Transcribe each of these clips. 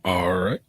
All right.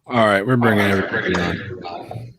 All right, we're bringing everybody on.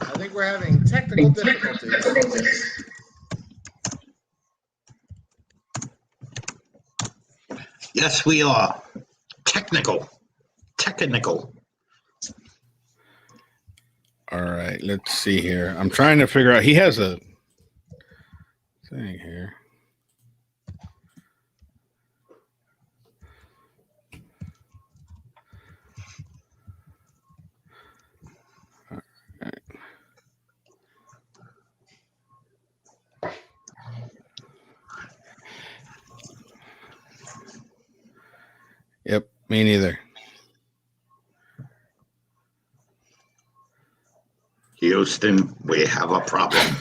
I think we're having technical difficulties. Yes, we are. Technical. All right, let's see here. I'm trying to figure out. He has a thing here. Yep, me neither. Houston, we have a problem.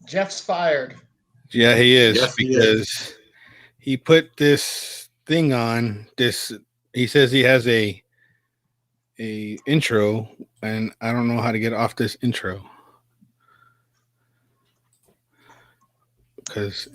Jeff's fired. Yeah, he is Yes, he because he put this thing on this. He says he has a intro, and I don't know how to get off this intro because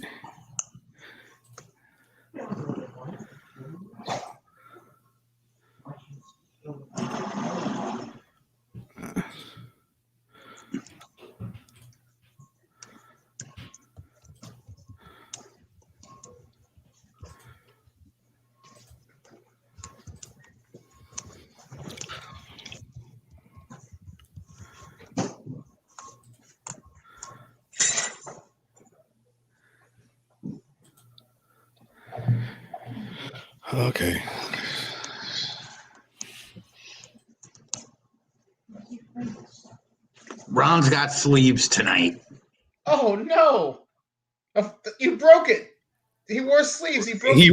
okay. Ron's got sleeves tonight. Oh no! You broke it. He wore sleeves. He broke. He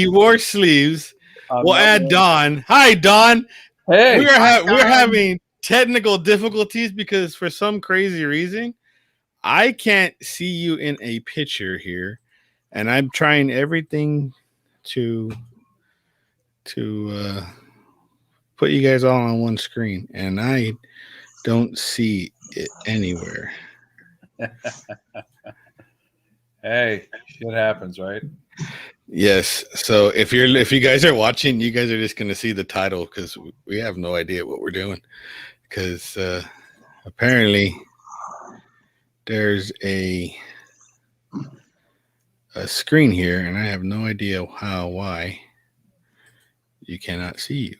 wore sleeves. We'll add Don. Hi, Don. Hey, We're having technical difficulties because for some crazy reason I can't see you in a picture here, and I'm trying everything to put you guys all on one screen, and I don't see it anywhere. hey, shit happens, right? Yes. So if you guys are watching, you guys are just going to see the title because we have no idea what we're doing. Because apparently there's a screen here, and I have no idea why you cannot see you.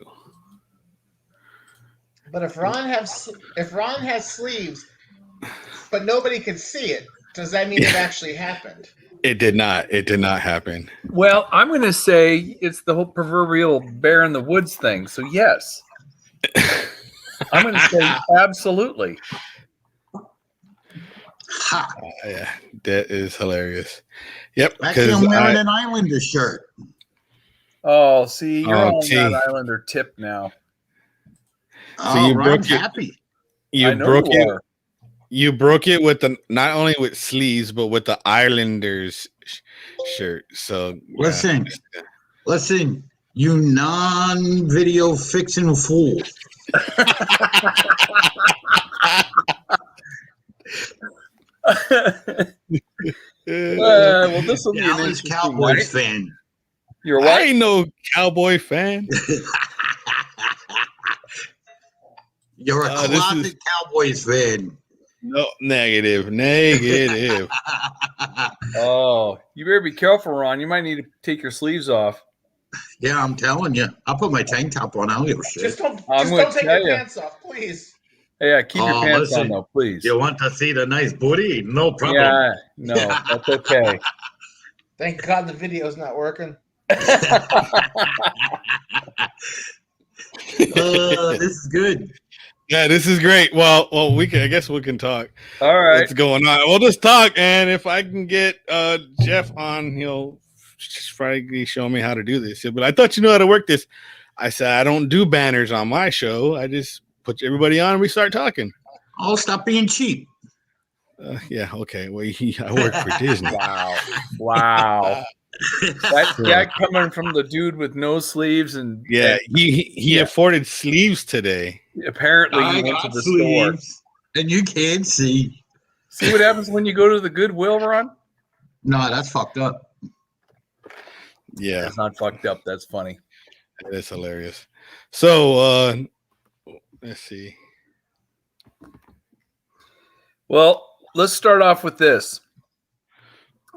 But if Ron has sleeves, but nobody can see it, does that mean it actually happened? It did not. It did not happen. Well, I'm going to say it's the whole proverbial bear in the woods thing. So yes. I'm going to say absolutely. Ha! Yeah, that is hilarious. Yep. Actually, I'm Because wearing an Islander shirt. Oh, see, you're on see. that Islander tip now. Oh, you Ron's broke it. happy. you I know broke you it. are. You broke it with the not only with sleeves but with the Islanders shirt. So yeah. Listen, you non-video fixing fool. Well, this will be an Dallas interesting Cowboys night. fan. You're I what? ain't no Cowboy fan. You're a This closet Cowboys fan. No, negative. Oh, you better be careful, Ron. You might need to take your sleeves off. Yeah, I'm telling you. I'll put my tank top on. I don't give a shit. Just don't gonna take tell your you. pants off, please. Yeah, keep your Oh, pants listen. on, though, please. You want to see the nice booty? No problem. Yeah, no, that's okay. Thank God the video's not working. This is good. Yeah, this is great. Well, I guess we can talk. All right. What's going on? We'll just talk, and if I can get Jeff on, he'll just probably show me how to do this. But I thought you know how to work this. I said I don't do banners on my show. I just put everybody on and we start talking. Oh, stop being cheap. Yeah, okay. Well, I work for Disney. Wow. That coming from the dude with no sleeves and Yeah, he afforded sleeves today. apparently he I went to got the store. sleeves, and you can't see. See what happens when you go to the Goodwill, Ron? No, that's fucked up. Yeah, That's not fucked up. That's funny. that's hilarious. So let's see. Well, let's start off with this.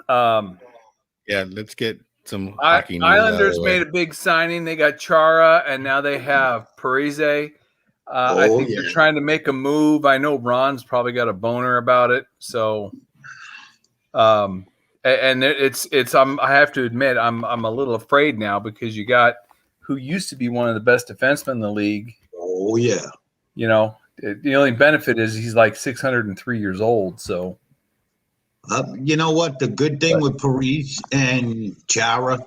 Yeah, let's get some hockey news. Islanders made a big signing. They got Chara, and now they have Parise. I think they're trying to make a move. I know Ron's probably got a boner about it. So, and it's. I have to admit, I'm a little afraid now because you got who used to be one of the best defensemen in the league. Oh yeah. You know, the only benefit is he's like 603 years old. So. You know what? The good thing with Paris and Chara,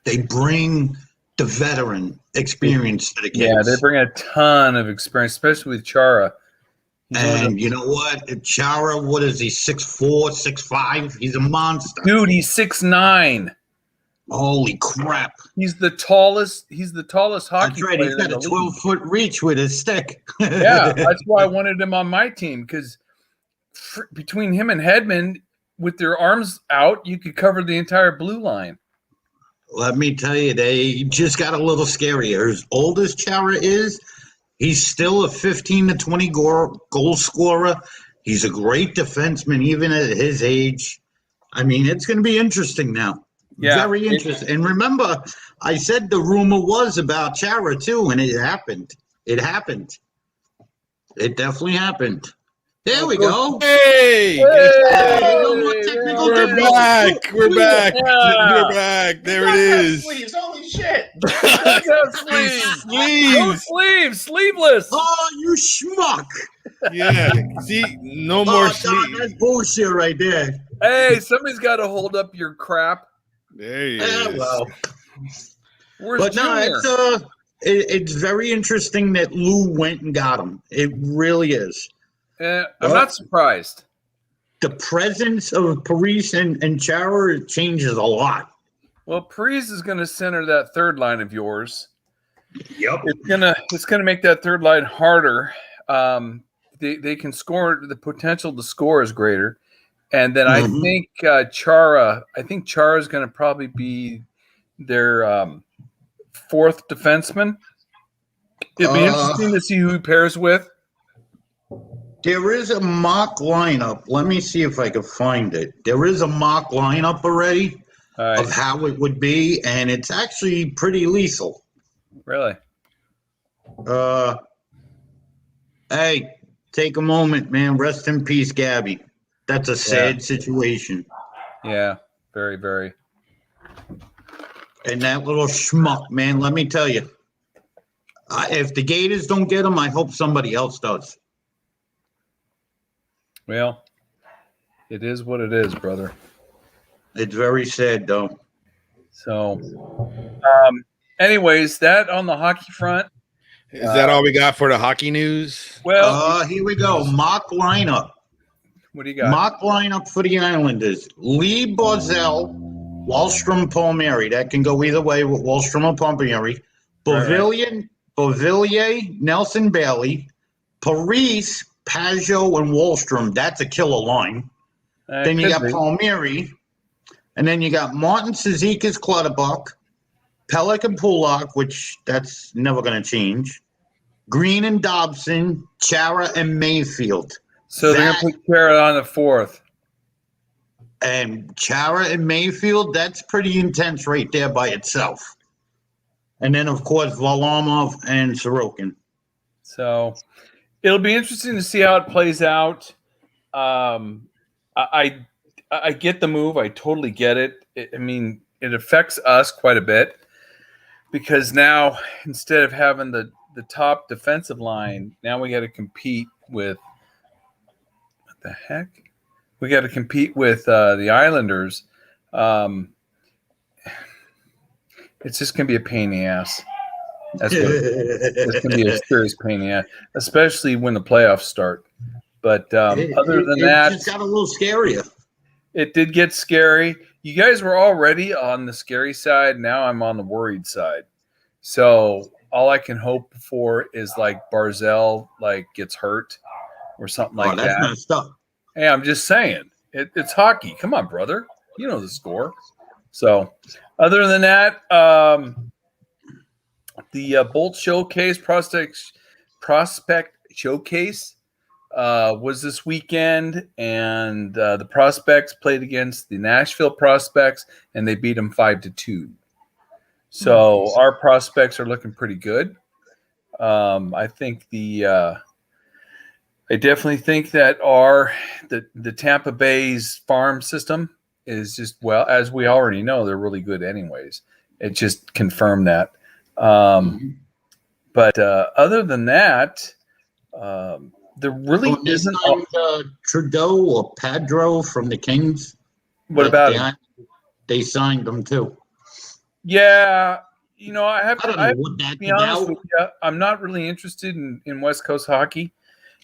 they bring the veteran experience to the kids. Yeah, they bring a ton of experience, especially with Chara. And you know what? Chara, what is he? 6'4", 6'5"? He's a monster. Dude, he's 6'9". Holy crap. He's the tallest hockey That's right. player He's got in a the league. 12-foot reach with his stick. Yeah, that's why I wanted him on my team because between him and Hedman, with their arms out, you could cover the entire blue line. Let me tell you, they just got a little scarier. As old as Chara is, he's still a 15 to 20 goal scorer. He's a great defenseman, even at his age. I mean, it's going to be interesting now. Yeah, very interesting. And remember, I said the rumor was about Chara too, and it happened. It happened. It definitely happened. There we go. Hey! We're back. We're back. Yeah. We're back. There You it guys have is. Sleeves. Holy shit! Sleeves. No Sleeves. sleeves, sleeveless. Oh, you schmuck. Yeah. See, no more Oh, sleeves. God, that's bullshit right there. Hey, somebody's got to hold up your crap. There he Yeah, is. well. Where's But no, Junior? it's very interesting that Lou went and got him. It really is. I'm not surprised. The presence of Paris and Chara changes a lot. Well, Parise is going to center that third line of yours. Yep. It's gonna make that third line harder. They can score. The potential to score is greater, and then I think Chara. I think Chara is going to probably be their fourth defenseman. It'd be interesting to see who he pairs with. There is a mock lineup. Let me see if I can find it. There is a mock lineup already of how it would be, and it's actually pretty lethal. Really? Hey, take a moment, man. Rest in peace, Gabby. That's a sad situation. Yeah, very, very. And that little schmuck, man, let me tell you. If the Gators don't get him, I hope somebody else does. Well, it is what it is, brother. It's very sad, though. So, anyways, that on the hockey front. Is that all we got for the hockey news? Well, here we go. Mock lineup. What do you got? Mock lineup for the Islanders. Lee Barzell, Wallstrom, Palmieri. That can go either way with Wallstrom or Palmieri. Beauvillier, Nelson Bailey, Parise, Pajot, and Wallstrom. That's a killer line. Then you got Palmieri. And then you got Martin Cizikas, Clutterbuck, Pelican Pulak, which that's never going to change. Green and Dobson, Chara and Mayfield. So they're going to put Chara on the fourth. And Chara and Mayfield, that's pretty intense right there by itself. And then, of course, Varlamov and Sorokin. So it'll be interesting to see how it plays out. I get the move. I totally get it. I mean, it affects us quite a bit because now instead of having the top defensive line, now we got to compete with what the heck? We got to compete with the Islanders. It's just going to be a pain in the ass. That's what it's going to be, a serious pain in the ass, especially when the playoffs start. But other than that, it got a little scarier. It did get scary. You guys were already on the scary side. Now I'm on the worried side. So all I can hope for is like Barzell gets hurt or something like that. That's messed up. Hey, I'm just saying. It's hockey. Come on, brother. You know the score. So other than that, the Bolt Showcase prospect showcase was this weekend, and the prospects played against the Nashville prospects, and they beat them 5-2. So our prospects are looking pretty good. I think I definitely think that the Tampa Bay's farm system is just, well, as we already know, they're really good anyways. It just confirmed that. But other than that, there really isn't. Trudeau or Padro from the Kings. What about him? They signed them too. Yeah, I have I don't know what that's be honest about. with you, I'm not really interested in West Coast hockey.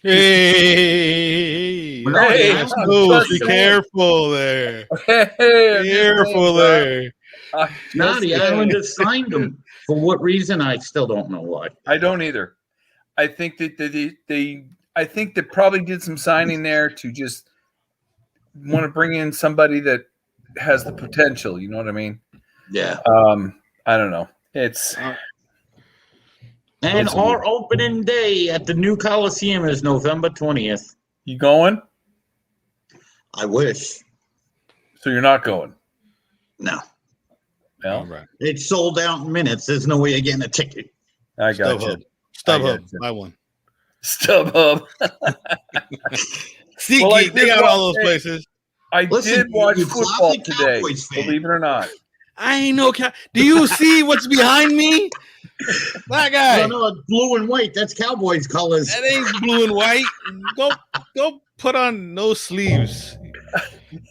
Hey, be careful there. Careful there. No, the Islanders signed them. For what reason? I still don't know why. I don't either. I think that I think they probably did some signing there to just want to bring in somebody that has the potential. You know what I mean? Yeah. I don't know. It's and our opening day at the new Coliseum is November 20th. You going? I wish. So you're not going? No. No. Right. It's sold out in minutes. There's no way of getting a ticket. I got you. StubHub. Buy one. StubHub. SeatGeek. They got all those places. I did watch football today. Believe it or not. I ain't no cow. Do you see what's behind me? That guy. No, it's blue and white. That's Cowboys colors. That ain't blue and white. Go put on no sleeves.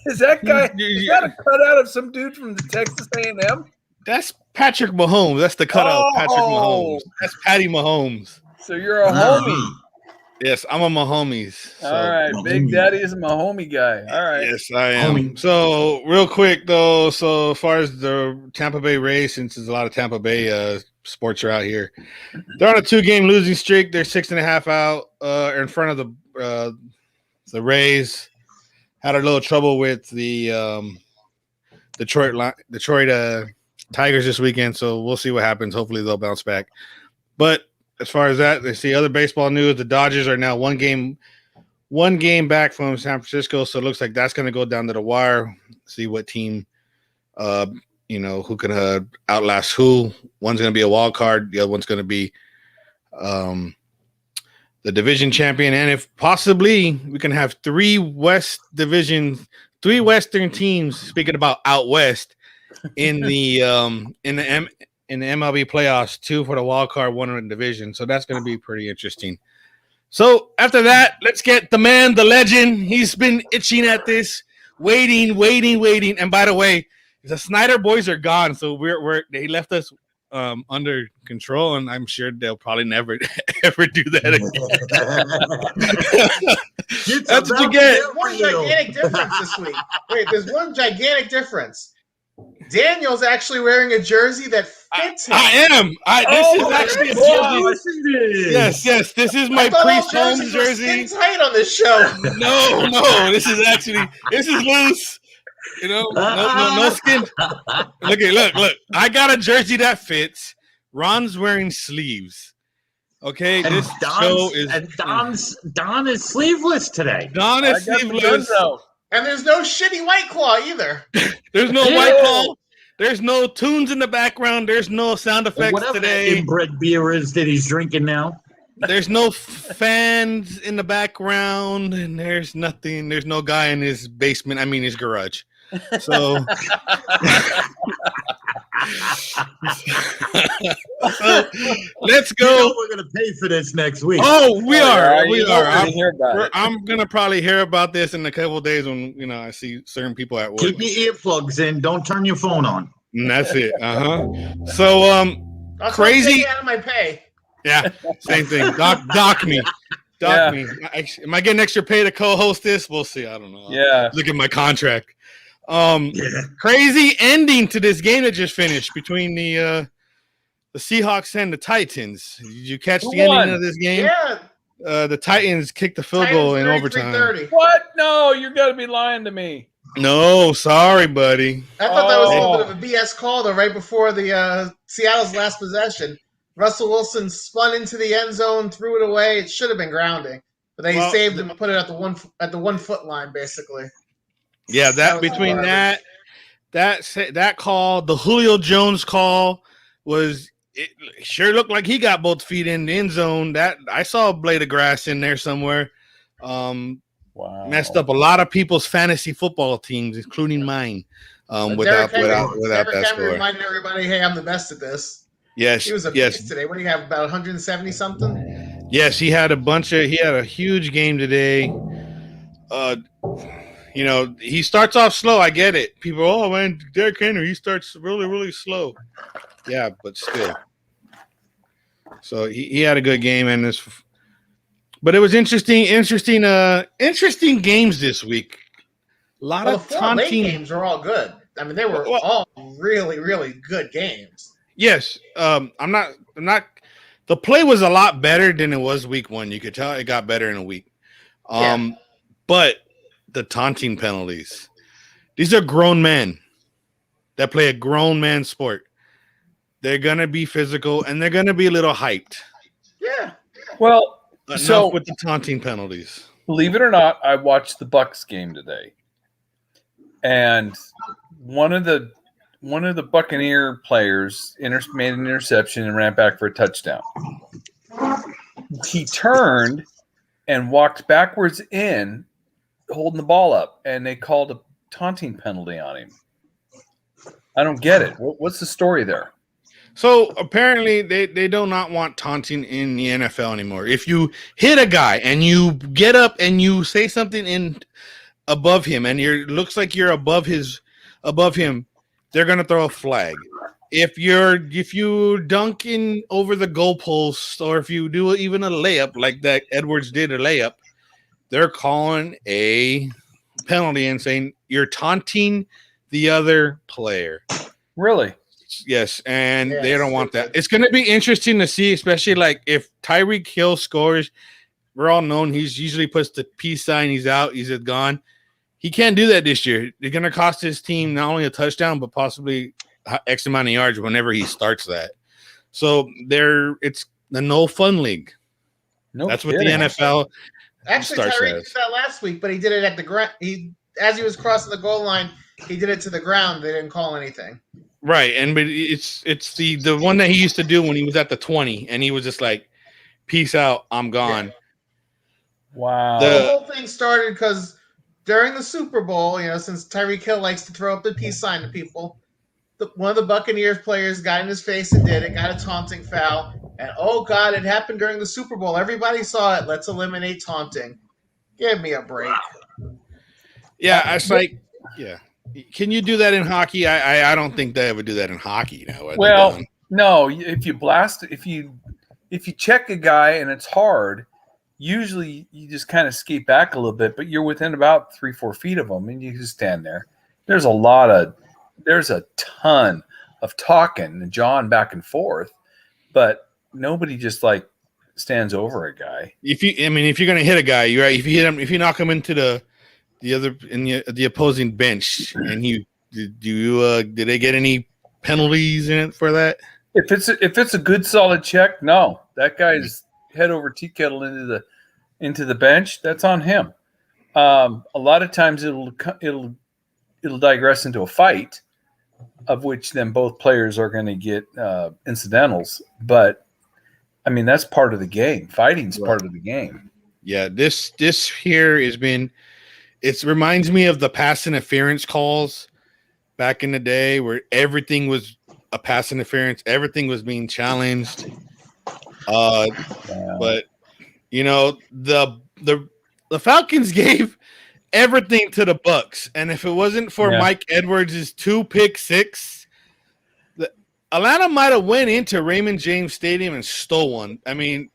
Is that guy? Is that a cutout of some dude from the Texas A&M? That's Patrick Mahomes. That's the cutout of Patrick Mahomes. That's Patty Mahomes. So you're a homie. Yes, I'm a Mahomes. So. All right, Big Daddy is a Mahomie guy. All right. Yes, I am. So real quick though, so as far as the Tampa Bay Rays, since there's a lot of Tampa Bay sports are out here, they're on a 2-game losing streak. They're 6.5 out in front of the Rays. Had a little trouble with the Detroit Tigers this weekend, so we'll see what happens. Hopefully they'll bounce back. But as far as that, they see other baseball news. The Dodgers are now one game back from San Francisco, so it looks like that's going to go down to the wire. See what team, who can outlast who. One's going to be a wild card. The other one's going to be the division champion. And if possibly we can have three Western teams. Speaking about out west in the in the MLB playoffs, 2 for the wild card, 1 in the division. So that's going to be pretty interesting. So after that, let's get the man, the legend. He's been itching at this, waiting. And by the way, the Snyder boys are gone, so they left us under control, and I'm sure they'll probably never ever do that again. That's what you get. There's one gigantic difference this week. Wait, there's one gigantic difference. Daniel's actually wearing a jersey that fits him. I am. This is actually a jersey. Yes. This is my pre-home jersey. Skin tight on this show. No. This is loose. You know, no skin. Look. I got a jersey that fits. Ron's wearing sleeves. Okay, and this show is. And Don is sleeveless today. Don is sleeveless. And there's no shitty White Claw either. There's no White Claw. There's no tunes in the background. There's no sound effects today. Whatever inbred beer is that he's drinking now. There's no fans in the background, and there's nothing. There's no guy in his basement. I mean, his garage. So, let's go. We're going to pay for this next week. Oh, we are. I'm going to probably hear about this in a couple of days when I see certain people at work. Keep your earplugs in. Don't turn your phone on. And that's it. So, I'll crazy. Take out of my pay. Yeah, same thing. Dock me. Dock me. Am I getting extra pay to co-host this? We'll see. I don't know. Yeah. Look at my contract. Crazy ending to this game that just finished between the Seahawks and the Titans. Did you catch the ending of this game? Yeah. The Titans kicked the field goal in overtime. What? No, you got to be lying to me. No, sorry, buddy. I thought that was a little bit of a BS call, though, right before the Seattle's last possession. Russell Wilson spun into the end zone, threw it away. It should have been grounding, but they saved him and put it at the 1 foot line, basically. Yeah, that call, the Julio Jones call, it sure looked like he got both feet in the end zone. That I saw a blade of grass in there somewhere. Wow. Messed up a lot of people's fantasy football teams, including mine. Without that score. Reminding everybody, hey, I'm the best at this. Yes, he was a beast today. What do you have? About 170 something? Yes, he had a huge game today. He starts off slow. I get it. People, oh man, Derrick Henry, he starts really, really slow. Yeah, but still. So he had a good game, but it was interesting games this week. A lot of taunting games were all good. I mean, they were all really, really good games. Yes, I'm not. The play was a lot better than it was week 1. You could tell it got better in a week. But the taunting penalties. These are grown men that play a grown man sport. They're gonna be physical and they're gonna be a little hyped. Yeah. Well, enough with the taunting penalties. Believe it or not, I watched the Bucs game today, and one of the Buccaneer players made an interception and ran back for a touchdown. He turned and walked backwards in, holding the ball up, and they called a taunting penalty on him. I don't get it. What's the story there? So apparently they do not want taunting in the NFL anymore. If you hit a guy and you get up and you say something above him and looks like you're above him, they're gonna throw a flag. If you dunk in over the goalpost, or if you do even a layup like that Edwards did a layup, they're calling a penalty and saying you're taunting the other player. Really? Yes, and they don't want that. It's going to be interesting to see, especially like if Tyreek Hill scores. We're all known he's usually puts the peace sign. He's out. He's gone. He can't do that this year. It's going to cost his team not only a touchdown, but possibly X amount of yards whenever he starts that. So it's the no fun league. That's what the NFL actually Tyreek did that last week, but he did it at the ground. As he was crossing the goal line, he did it to the ground. They didn't call anything. Right, but it's the one that he used to do when he was at the 20, and he was just like, "Peace out, I'm gone." Yeah. Wow. The whole thing started because during the Super Bowl, since Tyreek Hill likes to throw up the peace sign to people, one of the Buccaneers players got in his face and did it, got a taunting foul. And oh God, it happened during the Super Bowl. Everybody saw it. Let's eliminate taunting. Give me a break. Yeah, it's like, yeah. Can you do that in hockey? I don't think they would do that in hockey now. Well, no. If you blast, if you check a guy and it's hard, usually you just kind of skate back a little bit, but you're within about 3-4 feet of them, and you just stand there. There's a ton of talking and jawing back and forth, but nobody just like stands over a guy. If you're gonna hit a guy, you're right. If you hit him, if you knock him into the opposing bench, and did they get any penalties in it for that? If it's a good solid check, no, that guy's head over tea kettle into the bench. That's on him. A lot of times it'll digress into a fight, of which then both players are going to get incidentals. But I mean, that's part of the game. Fighting's part of the game. Yeah, this here has been. It reminds me of the pass interference calls back in the day, where everything was a pass interference. Everything was being challenged. But you know, the Falcons gave everything to the Bucs, and if it wasn't for Mike Edwards' 2 pick six, Atlanta might have went into Raymond James Stadium and stole one. I mean,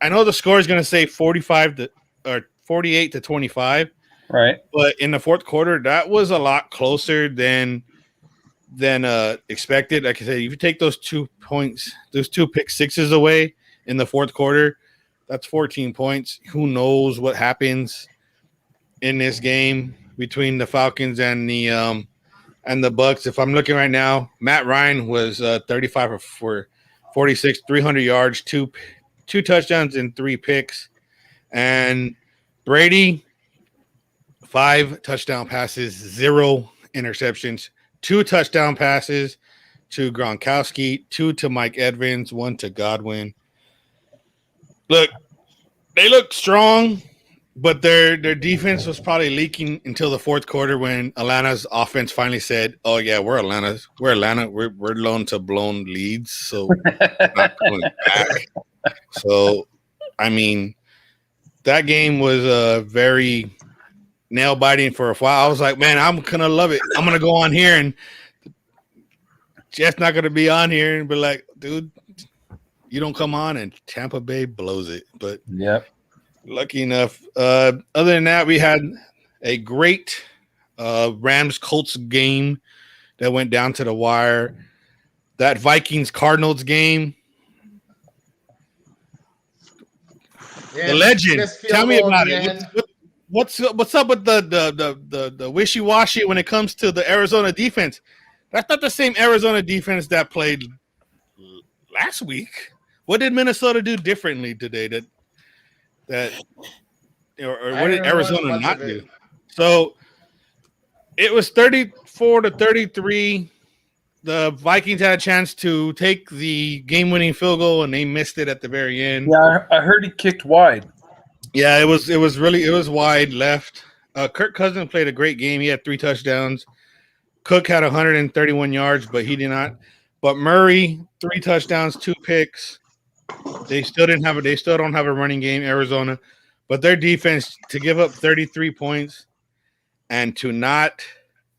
I know the score is going to say 48-25, right? But in the fourth quarter, that was a lot closer than expected. Like I said, if you take those 2 points, those 2 pick sixes away in the fourth quarter, that's 14 points. Who knows what happens in this game between the Falcons and the Bucs? If I'm looking right now, Matt Ryan was 35 for 46, 300 yards, two touchdowns and 3 picks, and Brady 5 touchdown passes, 0 interceptions, 2 touchdown passes to Gronkowski, 2 to Mike Evans, 1 to Godwin. Look, they look strong, but their defense was probably leaking until the fourth quarter when Atlanta's offense finally said, "Oh yeah, we're Atlanta. We're loan to blown leads, so we're not going back." So, I mean, that game was very nail biting for a while. I was like, man, I'm gonna love it. I'm gonna go on here, and Jeff's not gonna be on here and be like, dude, you don't come on, and Tampa Bay blows it. But lucky enough. Other than that, we had a great Rams-Colts game that went down to the wire. That Vikings-Cardinals game. The legend. Tell me about it. What's up with the wishy-washy when it comes to the Arizona defense? That's not the same Arizona defense that played last week. What did Minnesota do differently today or what did Arizona not do? So it was 34-33. The Vikings had a chance to take the game-winning field goal, and they missed it at the very end. Yeah, I heard he kicked wide. Yeah, it was wide left. Kirk Cousins played a great game. He had 3 touchdowns. Cook had 131 yards, but he did not. But Murray, 3 touchdowns, 2 picks. They still don't have a running game, Arizona. But their defense, to give up 33 points and to not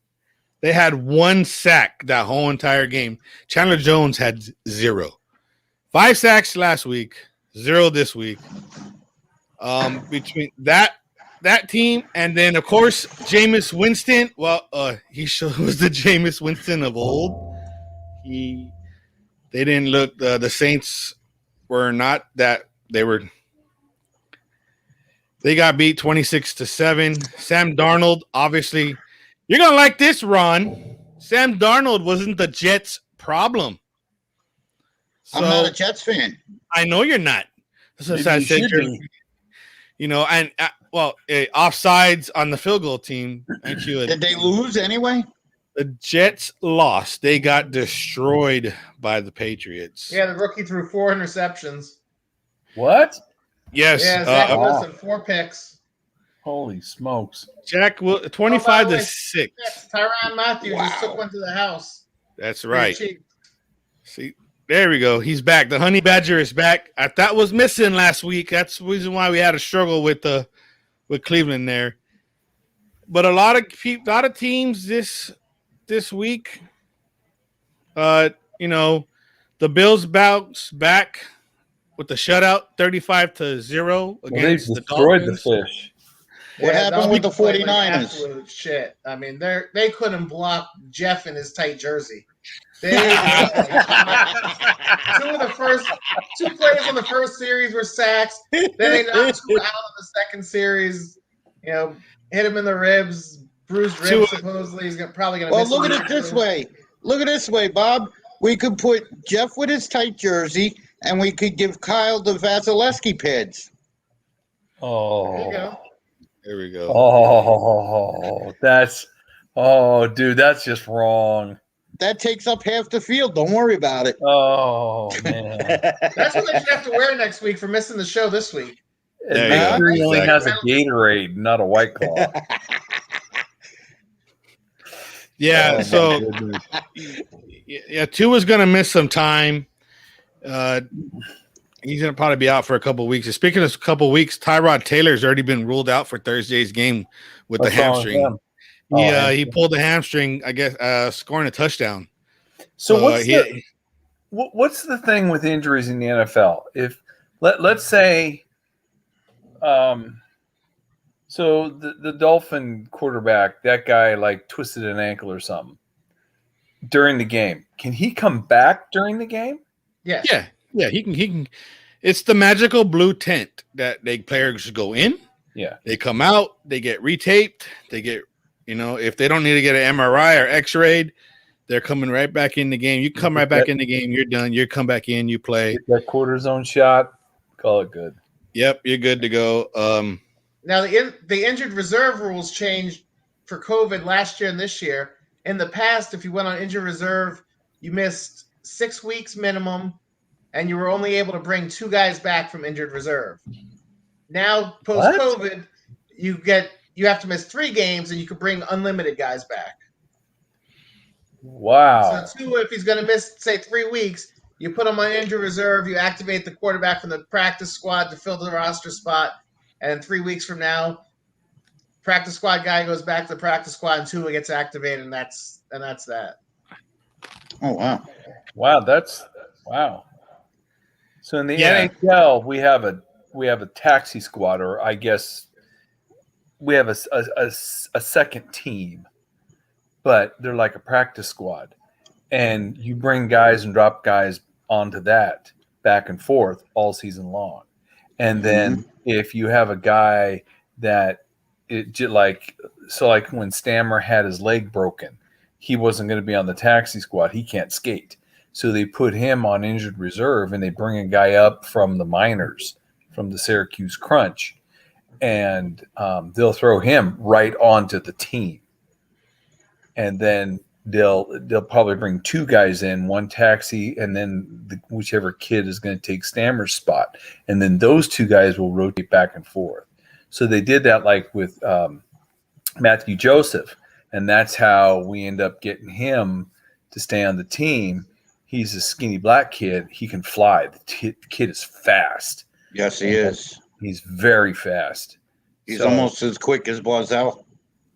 – they had 1 sack that whole entire game. Chandler Jones had 0. 5 sacks last week, 0 this week. Between that team and then, of course, Jameis Winston. Well, he was the Jameis Winston of old. They didn't look. The Saints were not that. They got beat 26-7. Sam Darnold, obviously, you're gonna like this, Ron. Sam Darnold wasn't the Jets' problem. So, I'm not a Jets fan. I know you're not. So I said you know, and offsides on the field goal team. Did they lose anyway? The Jets lost. They got destroyed by the Patriots. Yeah, the rookie threw 4 interceptions. What? Yes. Yeah, Zach Wilson, 4 picks. Holy smokes. Jack, 25-6. Tyrann Mathieu just took one to the house. That's right. See, there we go. He's back. The honey badger is back. I thought was missing last week. That's the reason why we had a struggle with Cleveland there. But a lot of teams this week, the Bills bounce back with the shutout, 35-0 against the Dolphins. The fish. What happened with the 49ers? Absolute shit. I mean, they couldn't block Jeff in his tight jersey. Two plays on the first series were sacks. Then they knocked two out of the second series. Hit him in the ribs, bruised ribs. Supposedly, he's probably going to. Well, look at it this way. Look at this way, Bob. We could put Jeff with his tight jersey, and we could give Kyle the Vasilevsky pads. Oh, there you go. There we go. Dude, that's just wrong. That takes up half the field. Don't worry about it. Oh, man. That's what they should have to wear next week for missing the show this week. Make sure he only has a Gatorade, not a White Claw. Yeah, so Tua's going to miss some time. He's going to probably be out for a couple of weeks. And speaking of a couple of weeks, Tyrod Taylor's already been ruled out for Thursday's game with the hamstring. He pulled the hamstring, I guess, scoring a touchdown. So what's the thing with injuries in the NFL? If let's say, so the Dolphin quarterback, that guy like twisted an ankle or something during the game. Can he come back during the game? Yeah. He can. It's the magical blue tent that players go in. Yeah, they come out. They get retaped. They get. If they don't need to get an MRI or X-rayed, they're coming right back in the game. You come right back in the game. You're done. You come back in. You play. Get that cortisone shot. Call it good. Yep, you're good to go. Now the injured reserve rules changed for COVID last year and this year. In the past, if you went on injured reserve, you missed 6 weeks minimum, and you were only able to bring 2 guys back from injured reserve. Now, post-COVID, you have to miss 3 games, and you can bring unlimited guys back. Wow. So Tua, if he's going to miss, say, 3 weeks, you put him on injured reserve, you activate the quarterback from the practice squad to fill the roster spot, and 3 weeks from now, practice squad guy goes back to the practice squad, and Tua gets activated, and that's that. Oh, wow. Wow, wow. So in the NHL, we have a taxi squad, or I guess we have a second team, but they're like a practice squad, and you bring guys and drop guys onto that back and forth all season long. And then if you have a guy that like when Stammer had his leg broken, he wasn't going to be on the taxi squad. He can't skate. So they put him on injured reserve, and they bring a guy up from the minors, from the Syracuse Crunch, and they'll throw him right onto the team. And then they'll probably bring 2 guys in, one taxi, and then whichever kid is going to take Stammer's spot. And then those 2 guys will rotate back and forth. So they did that like with Matthew Joseph, and that's how we end up getting him to stay on the team. He's a skinny black kid. He can fly. The kid is fast. Yes, he is. He's very fast. He's almost as quick as Barzell.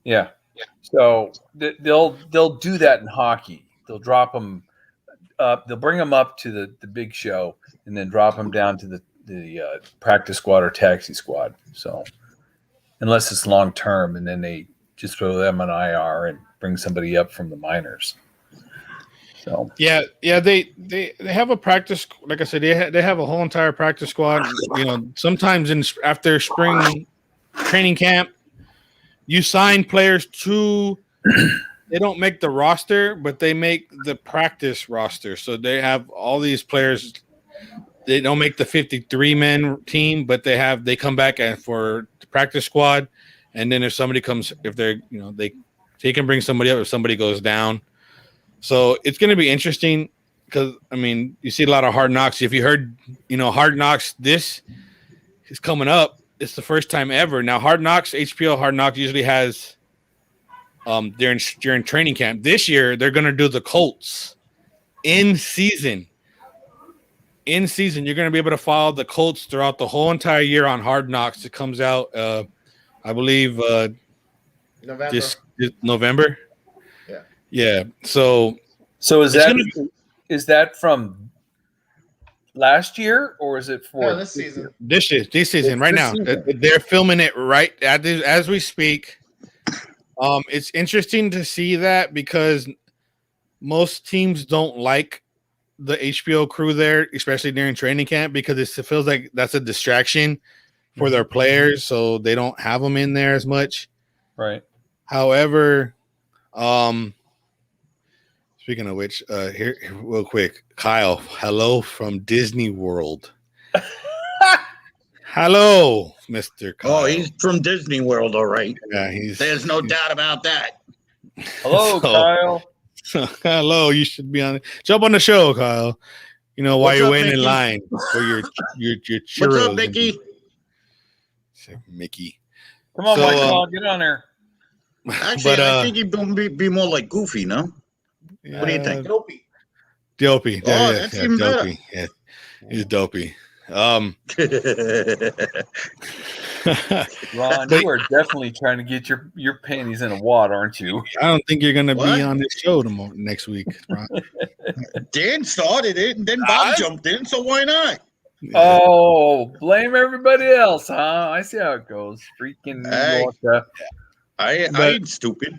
Yeah. So they'll do that in hockey. They'll drop him up. They'll bring him up to the big show, and then drop him down to the practice squad or taxi squad. So unless it's long term, and then they just throw them on IR and bring somebody up from the minors. So yeah, they have a practice. Like I said, they have a whole entire practice squad. Sometimes after spring training camp, you sign players to. They don't make the roster, but they make the practice roster. So they have all these players. They don't make the 53-man team, but they come back for the practice squad, and then if somebody comes, if they're they can bring somebody up if somebody goes down. So it's going to be interesting because, you see a lot of Hard Knocks. If you heard, Hard Knocks, this is coming up. It's the first time ever. Now, HBO Hard Knocks usually has during training camp. This year, they're going to do the Colts in season. In season, you're going to be able to follow the Colts throughout the whole entire year on Hard Knocks. It comes out, I believe, November. November. Yeah. Yeah. So is that from last year or is it for this season? This season, right now. Season. They're filming it right as we speak. It's interesting to see that because most teams don't like the HBO crew there, especially during training camp, because it feels like that's a distraction for their players, so they don't have them in there as much. Right. However, speaking of which, here real quick, Kyle, hello from Disney World. Hello, Mr. Kyle. Oh, he's from Disney World, all right. Yeah, There's no doubt about that. Hello, Kyle. Hello, you should be on. Jump on the show, Kyle. You know while you're waiting in line for your churros. What's up, Mickey? Mickey, come on, Michael, get on there. Actually, I think he'd be more like Goofy, no? What do you think? Dopey. That's even better. Dopey. Yeah, he's dopey. Ron, you are definitely trying to get your panties in a wad, aren't you? I don't think you're going to be on this show next week, Ron. Dan started it, and then Bob jumped in, so why not? Yeah. Oh, blame everybody else, huh? I see how it goes. Freaking New York. I ain't stupid.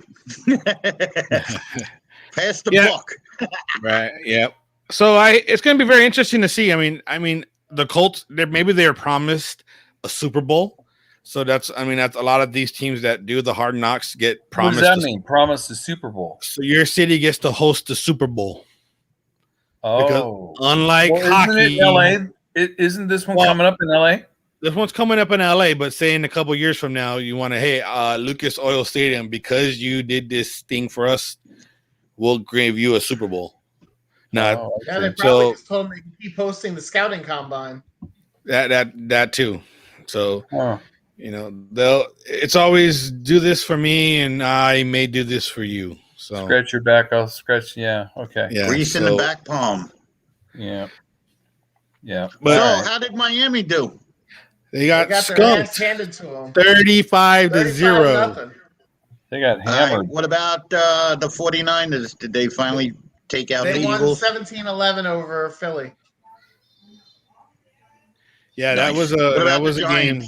Pass the buck. Right. Yeah. So it's going to be very interesting to see. I mean, the Colts, maybe they are promised a Super Bowl. So that's a lot of these teams that do the Hard Knocks get promised. What does that mean? Promise the Super Bowl. So your city gets to host the Super Bowl. Oh, because unlike hockey, isn't it LA? Isn't this one coming up in LA? This one's coming up in LA, but say in a couple years from now, you want to, Lucas Oil Stadium, because you did this thing for us, we'll give you a Super Bowl. They probably just told me to keep hosting the scouting combine. That too. So it's always do this for me, and I may do this for you. So scratch your back, I'll scratch. Yeah, okay. Yeah, grease in the back palm. Yeah. But how did Miami do? They got their skunked. ass handed to them. 35-0. They got hammered. What about the 49ers? Did they finally take out the Eagles? They won 17-11 over Philly. Yeah, Nice. that was a game.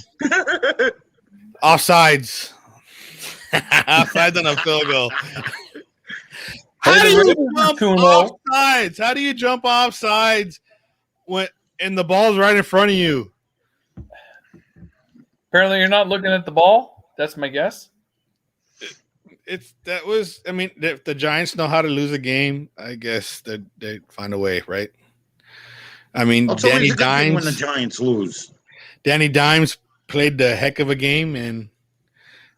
Offsides. Offsides on a field goal. How do you jump offsides? How do you jump offsides and the ball's right in front of you? Apparently, you're not looking at the ball. That's my guess. If the Giants know how to lose a game, I guess they find a way, right? I mean, Danny Dimes, when the Giants lose. Danny Dimes played the heck of a game, and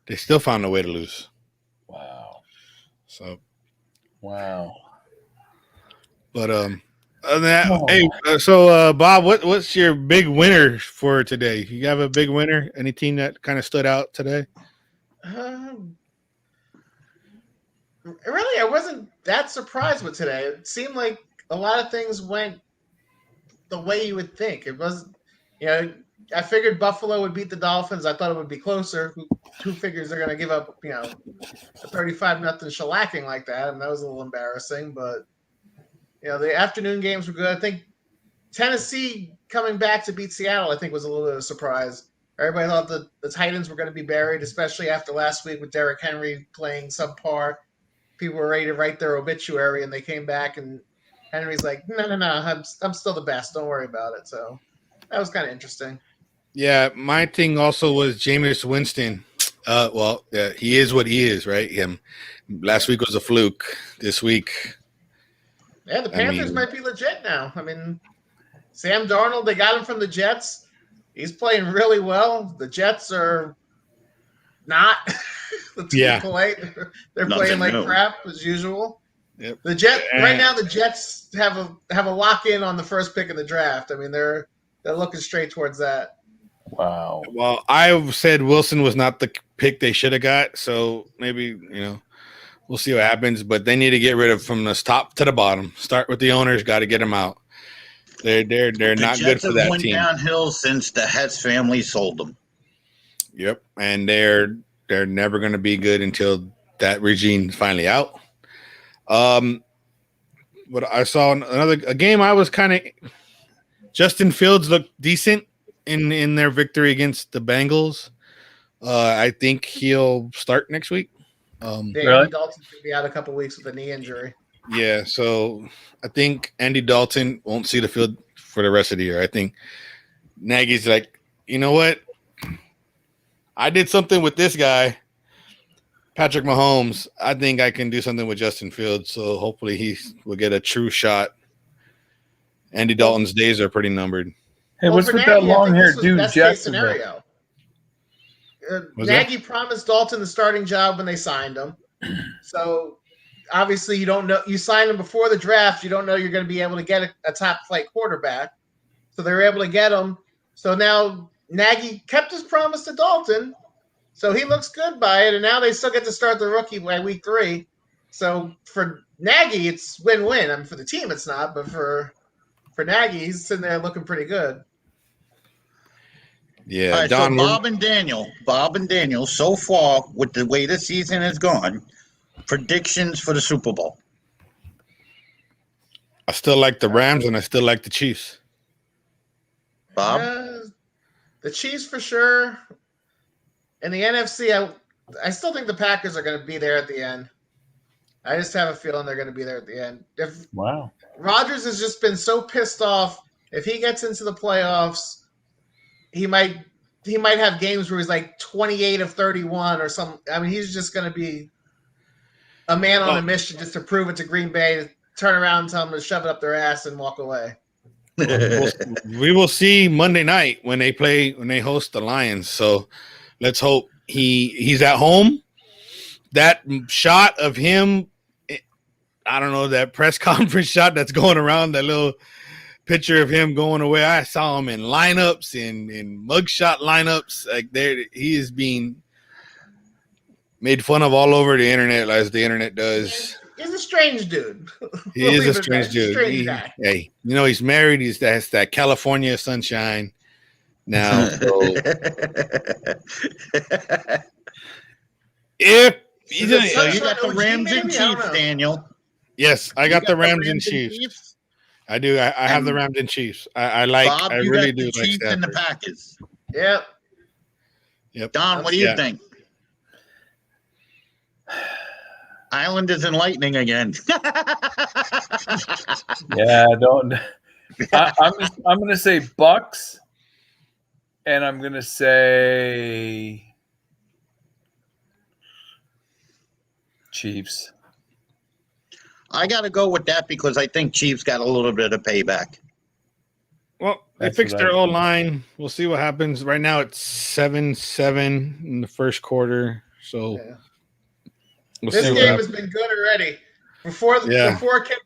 they still found a way to lose. Wow. So, wow. But other than that, Bob, what's your big winner for today? You have a big winner? Any team that kind of stood out today? Really, I wasn't that surprised with today. It seemed like a lot of things went the way you would think. It wasn't, I figured Buffalo would beat the Dolphins. I thought it would be closer. Who figures they're going to give up, a 35-0 shellacking like that? And that was a little embarrassing. But, the afternoon games were good. I think Tennessee coming back to beat Seattle, I think, was a little bit of a surprise. Everybody thought the Titans were going to be buried, especially after last week with Derrick Henry playing subpar. People were ready to write their obituary, and they came back, and Henry's like, no, I'm still the best. Don't worry about it. So that was kind of interesting. Yeah, my thing also was Jameis Winston. He is what he is, right? Last week was a fluke. This week. Yeah, the Panthers might be legit now. I mean, Sam Darnold, they got him from the Jets. He's playing really well. The Jets are not. They're playing like crap as usual. Yep. Right now, the Jets have a lock in on the first pick of the draft. I mean, they're looking straight towards that. Wow. Well, I said Wilson was not the pick they should have got, so maybe we'll see what happens. But they need to get rid of from the top to the bottom. Start with the owners. Got to get them out. They're not good for that went team. Downhill since the Hess family sold them. Yep, and they're never going to be good until that regime's finally out. But I saw a game. I was kind of Justin Fields looked decent in their victory against the Bengals. I think he'll start next week. Andy Dalton's going to be out a couple weeks with a knee injury. Yeah, so I think Andy Dalton won't see the field for the rest of the year. I think Nagy's like, you know what? I did something with this guy, Patrick Mahomes. I think I can do something with Justin Fields, so hopefully he will get a true shot. Andy Dalton's days are pretty numbered. Hey, what's with that long-haired dude, Jacksonville? Nagy promised Dalton the starting job when they signed him. So obviously you don't know. You signed him before the draft. You don't know you're going to be able to get a top-flight quarterback. So they were able to get him. So now Nagy kept his promise to Dalton. So he looks good by it. And now they still get to start the rookie by week 3. So for Nagy, it's win-win. I mean, for the team, it's not. But for Nagy, he's sitting there looking pretty good. Yeah, all right, Don, so Bob and Daniel, so far with the way the season has gone, predictions for the Super Bowl. I still like the Rams and I still like the Chiefs. Bob, the Chiefs for sure. And the NFC, I still think the Packers are going to be there at the end. I just have a feeling they're going to be there at the end. Wow. Rodgers has just been so pissed off. If he gets into the playoffs, he might have games where he's like 28 of 31 or something. I mean, he's just going to be a man on a mission just to prove it to Green Bay, to turn around and tell them to shove it up their ass and walk away. We will see Monday night when they host the Lions. So let's hope he's at home. That shot of him, I don't know, that press conference shot that's going around, that little picture of him going away. I saw him in lineups, in mugshot lineups. Like he is being made fun of all over the internet, as the internet does. He's a strange dude. He is a strange dude. Strange guy. Hey, he's married. That's that California sunshine now. So so you got the Rams and Chiefs, Daniel. Yes, I got the Rams and Chiefs. I do. I have the Rams and Chiefs. I like. Bob, I you really got do the like Chiefs and the Packers. Yep. Don, what do you think? Islanders and Lightning again. Yeah, don't. I'm going to say Bucks, and I'm going to say Chiefs. I got to go with that because I think Chiefs got a little bit of payback. Well, they fixed their old line. We'll see what happens. Right now, it's 7-7 in the first quarter. So we'll this game has been good already. Before kickoff,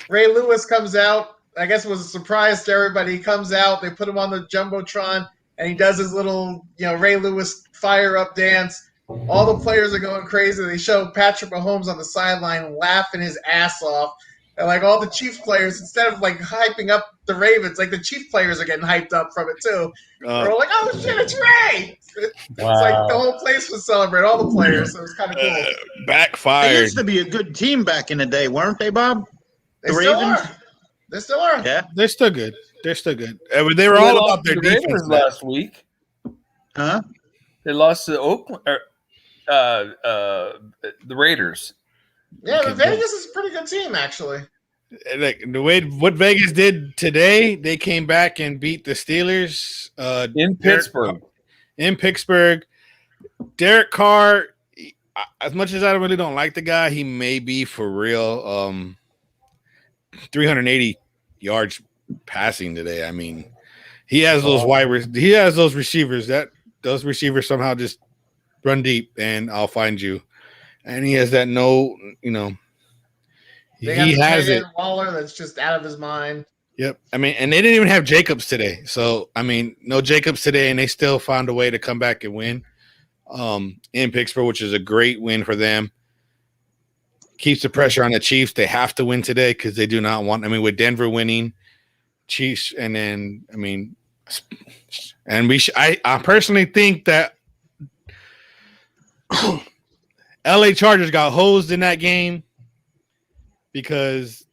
Ray Lewis comes out. I guess it was a surprise to everybody. He comes out. They put him on the Jumbotron, and he does his little, Ray Lewis fire-up dance. All the players are going crazy. They show Patrick Mahomes on the sideline laughing his ass off. And like all the Chiefs players, instead of like hyping up the Ravens, like the Chiefs players are getting hyped up from it too. They're like, "Oh shit, it's Ray!" It's like the whole place was celebrating, all the players. So it was kind of cool. Backfired. They used to be a good team back in the day, weren't they, Bob? The Ravens. They still are. Yeah, they're still good. They're still good. They were all about their defense last week. Huh? They lost to Oakland. The Raiders. Yeah, but Vegas is a pretty good team, actually. Like the way what Vegas did today, they came back and beat the Steelers in Pittsburgh. Derek Carr, as much as I really don't like the guy, he may be for real. 380 yards passing today. I mean, he has those he has those receivers those receivers somehow just run deep and I'll find you. And he has that he has it. Waller that's just out of his mind. Yep. I mean, and they didn't even have Jacobs today. So, I mean, no Jacobs today, and they still found a way to come back and win in Pittsburgh, which is a great win for them. keeps the pressure on the Chiefs. They have to win today because they do not want. I mean, with Denver winning, Chiefs, and then I mean, and we. I personally think that LA Chargers got hosed in that game because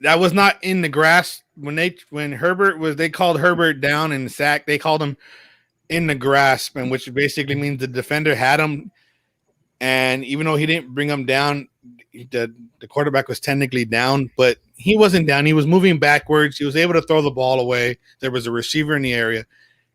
that was not in the grass when Herbert was. They called Herbert down and sacked. They called him in the grasp, and which basically means the defender had him. And even though he didn't bring him down, the quarterback was technically down, but he wasn't down. He was moving backwards. He was able to throw the ball away. There was a receiver in the area.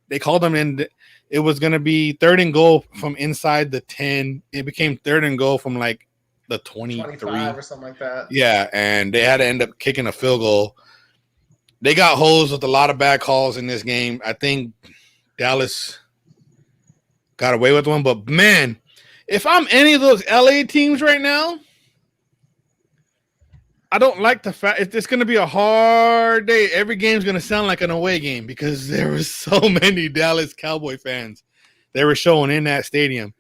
They called him in. It was going to be 3rd and goal from inside the 10. It became 3rd and goal from like the 23 25 or something like that. Yeah, and they had to end up kicking a field goal. They got hosed with a lot of bad calls in this game. I think Dallas got away with one, but man, if I'm any of those LA teams right now, I don't like the fact it's going to be a hard day. Every game's going to sound like an away game because there were so many Dallas Cowboy fans they were showing in that stadium.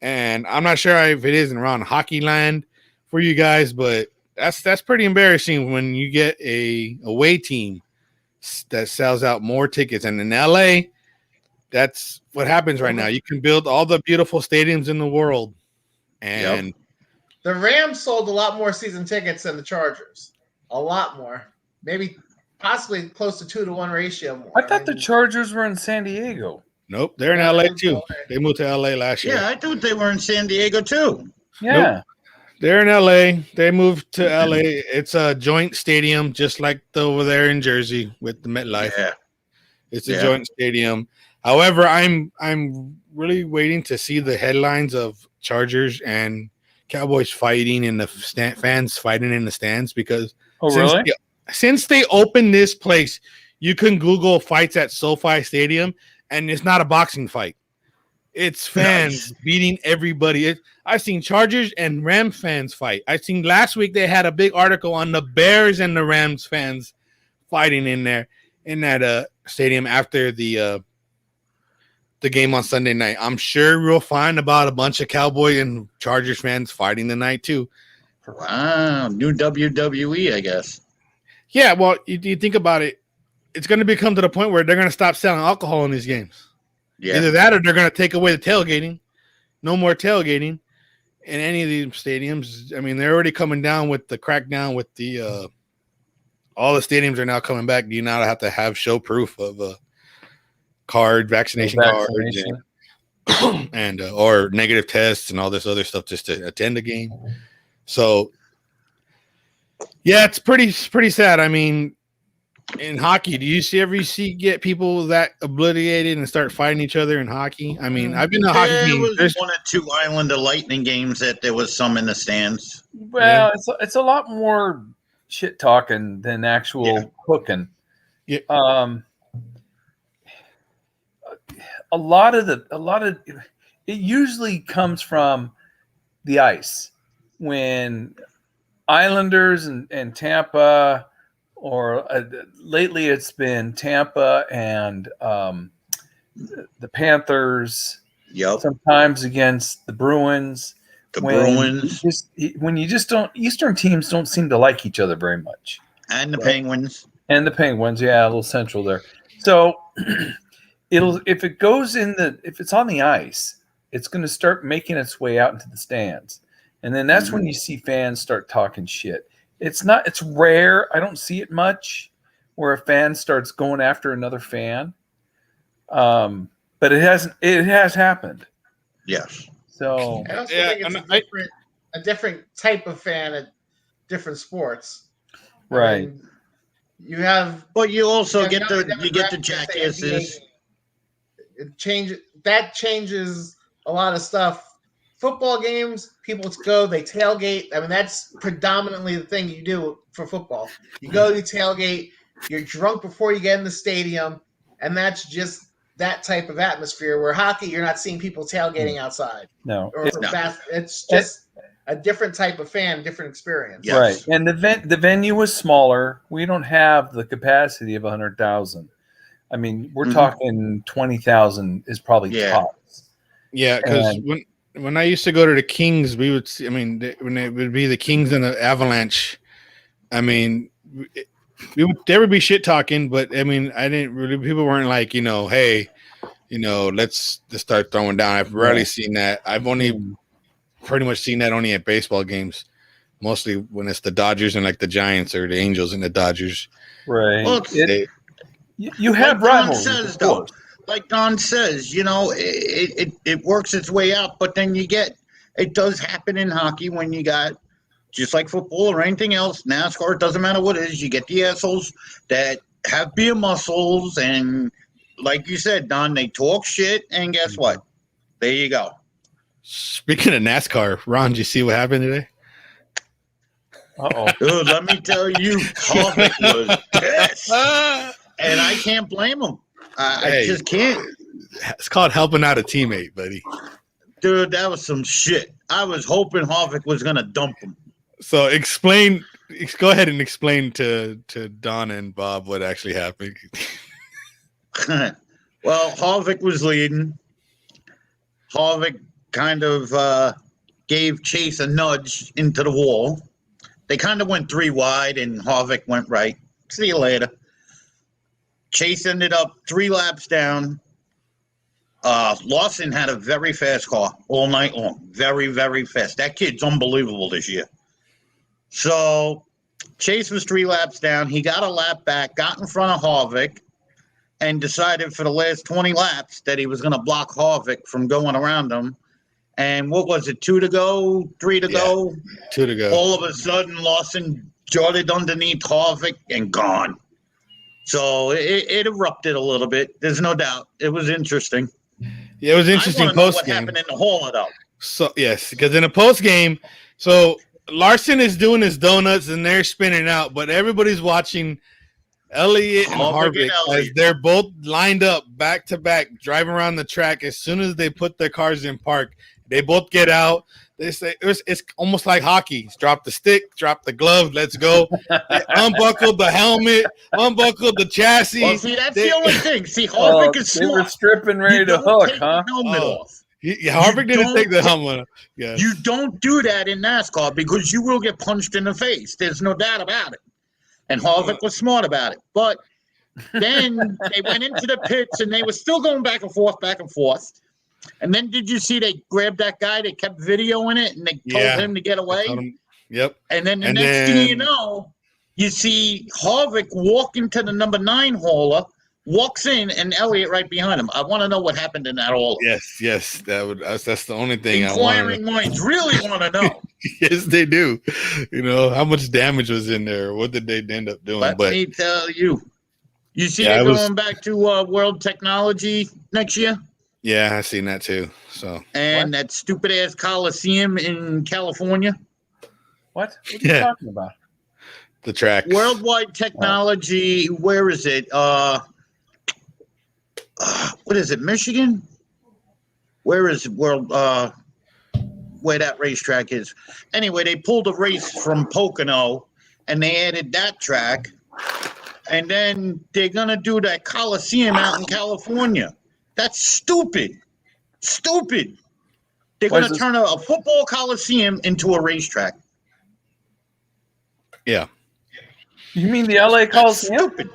And I'm not sure if it is around hockey land for you guys, but that's pretty embarrassing when you get a away team that sells out more tickets. And in LA, that's what happens right now. You can build all the beautiful stadiums in the world. And the Rams sold a lot more season tickets than the Chargers. A lot more. Maybe possibly close to 2-to-1 ratio more. I thought the Chargers were in San Diego. Nope, they're in LA too. They moved to LA last year. Yeah, I thought they were in San Diego too. Yeah. Nope. They're in LA. They moved to LA. It's a joint stadium, just like over there in Jersey with the MetLife. Yeah. It's a joint stadium. However, I'm really waiting to see the headlines of Chargers and Cowboys fighting and the fans fighting in the stands because since they opened this place, you can Google fights at SoFi Stadium and it's not a boxing fight. It's fans beating everybody. I've seen Chargers and Rams fans fight. I've seen last week they had a big article on the Bears and the Rams fans fighting in there in that stadium after the game on Sunday night. I'm sure we'll find about a bunch of Cowboy and Chargers fans fighting tonight too. Wow, new WWE, I guess. Yeah, well, you think about it, it's going to become to the point where they're going to stop selling alcohol in these games. Yeah. Either that or they're going to take away the tailgating. No more tailgating in any of these stadiums. I mean, they're already coming down with the crackdown with the all the stadiums are now coming back. You now have to have show proof of a vaccination card, and or negative tests and all this other stuff just to attend a game. So, yeah, it's pretty sad. I mean, in hockey, do you get people that obliterated and start fighting each other in hockey? I mean, I've been to hockey games. There was 1 or 2 Islander Lightning games that there was some in the stands. Well, it's a lot more shit talking than actual cooking. Yeah. A lot of it usually comes from the ice when Islanders and Tampa, or lately it's been Tampa and the Panthers. Yep. Sometimes against the Bruins. Bruins. Eastern teams don't seem to like each other very much. And the Penguins. And the Penguins, yeah, a little central there. So if it's on the ice, it's going to start making its way out into the stands. And then that's when you see fans start talking shit. It's rare. I don't see it much where a fan starts going after another fan. But it has happened. Yes. So I also think it's a different type of fan at different sports. Right. I mean, you have, but you also get the jackasses. That changes a lot of stuff. Football games, people go, they tailgate. I mean, that's predominantly the thing you do for football. You go, you tailgate, you're drunk before you get in the stadium, and that's just that type of atmosphere. Where hockey, you're not seeing people tailgating outside. No. It's just a different type of fan, different experience. Yes. Right. And the venue was smaller. We don't have the capacity of 100,000. I mean, we're talking 20,000 is probably tops. Yeah, because when I used to go to the Kings, we would see. I mean, when it would be the Kings and the Avalanche. I mean, there would be shit talking, but I mean, I didn't really. People weren't like, hey, let's just start throwing down. I've rarely seen that. I've only pretty much seen that only at baseball games, mostly when it's the Dodgers and like the Giants or the Angels and the Dodgers. Right. Well, you have rivals. Like Don says, it works its way out, but then it does happen in hockey when you got, just like football or anything else, NASCAR, it doesn't matter what it is, you get the assholes that have beer muscles, and like you said, Don, they talk shit, and guess what? There you go. Speaking of NASCAR, Ron, did you see what happened today? Uh-oh. Dude, let me tell you, Harvick was pissed, and I can't blame him. I just can't. It's called helping out a teammate, buddy. Dude, that was some shit. I was hoping Harvick was going to dump him. So go ahead and explain to Don and Bob what actually happened. Well, Harvick was leading. Harvick kind of gave Chase a nudge into the wall. They kind of went 3 wide, and Harvick went right. See you later. Chase ended up 3 laps down. Lawson had a very fast car all night long. Very, very fast. That kid's unbelievable this year. So Chase was 3 laps down. He got a lap back, got in front of Harvick, and decided for the last 20 laps that he was going to block Harvick from going around him. And what was it, 2 to go, 3 to go? 2 to go. All of a sudden, Lawson jorted underneath Harvick and gone. So it erupted a little bit. There's no doubt. It was interesting. Yeah, it was interesting post game. What happened in the hole, though? So yes, because in a post game, so Larson is doing his donuts and they're spinning out, but everybody's watching Elliott and Harvick as they're both lined up back to back, driving around the track. As soon as they put their cars in park, they both get out. They say it's almost like hockey. Drop the stick, drop the glove, let's go. They unbuckled the helmet, unbuckled the chassis. Well, see, that's the only thing. See, Harvick is smart. They were stripping ready to hook, huh? Helmet off. Harvick didn't take the helmet off. Yes. You don't do that in NASCAR because you will get punched in the face. There's no doubt about it. And Harvick was smart about it. But then they went into the pits and they were still going back and forth, back and forth. And then did you see they grabbed that guy? They kept videoing it and they told him to get away. Yep. And then next thing you know, you see Harvick walk into the number 9 hauler, walks in, and Elliott right behind him. I want to know what happened in that hauler. Yes. That's the only thing Inquiring minds really want to know. Yes, they do. How much damage was in there? What did they end up doing? Let me tell you. You see they're going back to World Technology next year? Yeah, I've seen that too. So and that stupid ass Coliseum in California. What are you talking about? The track. Worldwide Technology. Where is it? What is it? Michigan? Where is where that racetrack is? Anyway, they pulled a race from Pocono and they added that track, and then they're gonna do that Coliseum out in California. That's stupid. Stupid. They're going to turn a football coliseum into a racetrack. Yeah. You mean the LA Coliseum? Stupid.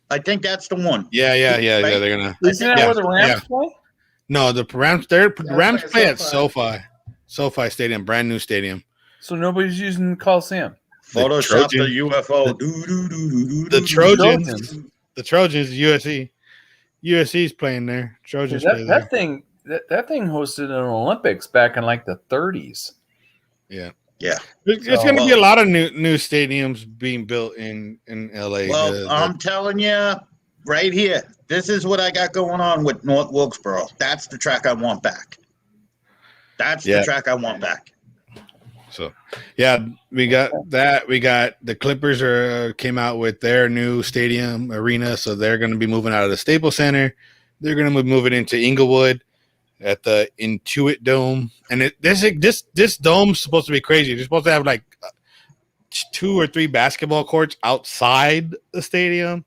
I think that's the one. Yeah. They're going to. Isn't that where the Rams play? No, the Rams play at SoFi Stadium, brand new stadium. So nobody's using the Coliseum. Photoshop the UFO. The Trojans, USC. USC's playing there. Trojans play there. That thing hosted an Olympics back in like the 30s. Yeah. It's going to be a lot of new stadiums being built in LA. Well, I'm telling you, right here, this is what I got going on with North Wilkesboro. That's the track I want back. The track I want back. So, we got that. We got the Clippers came out with their new stadium arena, so they're going to be moving out of the Staples Center. They're going to be moving into Inglewood at the Intuit Dome, and this dome's supposed to be crazy. They're supposed to have like 2 or 3 basketball courts outside the stadium.